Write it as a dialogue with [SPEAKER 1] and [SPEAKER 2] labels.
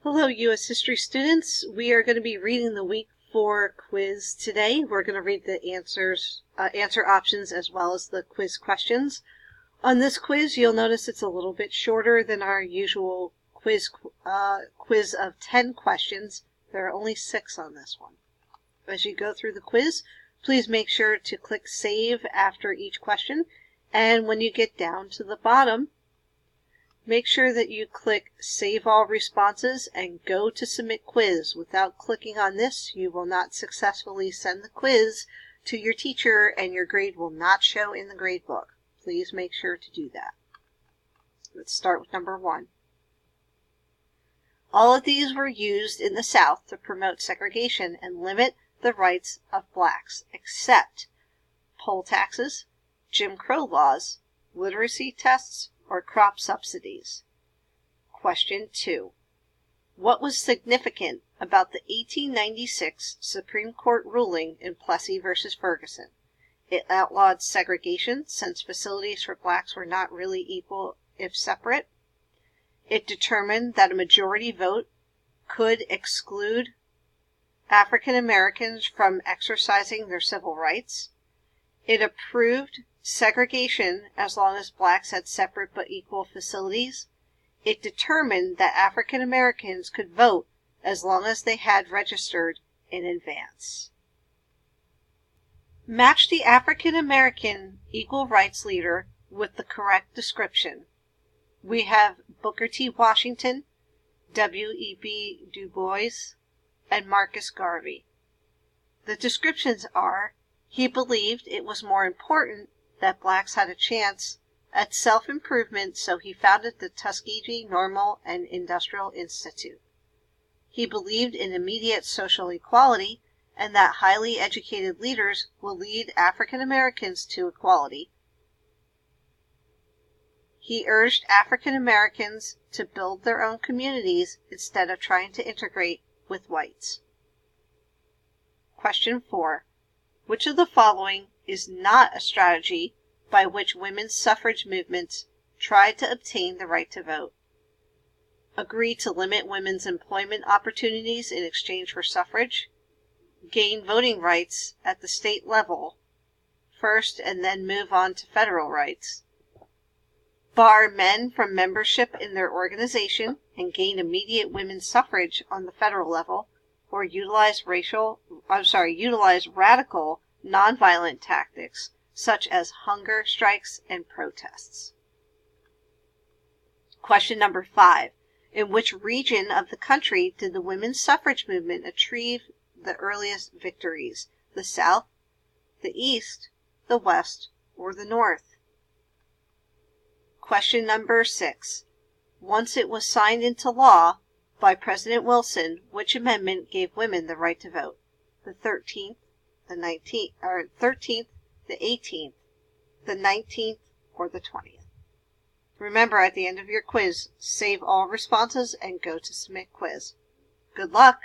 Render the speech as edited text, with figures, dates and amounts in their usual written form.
[SPEAKER 1] Hello, U.S. History students. We are going to be reading the Week 4 quiz today. We're going to read the answer options as well as the quiz questions. On this quiz, you'll notice it's a little bit shorter than our usual quiz of 10 questions. There are only 6 on this one. As you go through the quiz, please make sure to click Save after each question. And when you get down to the bottom, make sure that you click Save All Responses and Go to Submit Quiz. Without clicking on this, you will not successfully send the quiz to your teacher and your grade will not show in the grade book. Please make sure to do that. Let's start with number 1. All of these were used in the South to promote segregation and limit the rights of blacks, except poll taxes, Jim Crow laws, literacy tests, or crop subsidies. Question 2. What was significant about the 1896 Supreme Court ruling in Plessy v. Ferguson? It outlawed segregation since facilities for blacks were not really equal if separate. It determined that a majority vote could exclude African Americans from exercising their civil rights. It approved segregation as long as blacks had separate but equal facilities. It determined that African Americans could vote as long as they had registered in advance. Match the African American equal rights leader with the correct description. We have Booker T. Washington, W.E.B. Du Bois, and Marcus Garvey. The descriptions are: he believed it was more important that blacks had a chance at self-improvement, so he founded the Tuskegee Normal and Industrial Institute. He believed in immediate social equality and that highly educated leaders will lead African Americans to equality. He urged African Americans to build their own communities instead of trying to integrate with whites. Question 4. Which of the following is not a strategy by which women's suffrage movements tried to obtain the right to vote? Agree to limit women's employment opportunities in exchange for suffrage. Gain voting rights at the state level first and then move on to federal rights. Bar men from membership in their organization and gain immediate women's suffrage on the federal level, or utilize radical nonviolent tactics such as hunger strikes and protests. Question number 5. In which region of the country did the women's suffrage movement achieve the earliest victories? The South, the East, the West, or the North? Question number 6. Once it was signed into law by President Wilson, which amendment gave women the right to vote? The 13th, the 18th, the 19th, or the 20th? Remember, at the end of your quiz, save all responses and go to submit quiz. Good luck!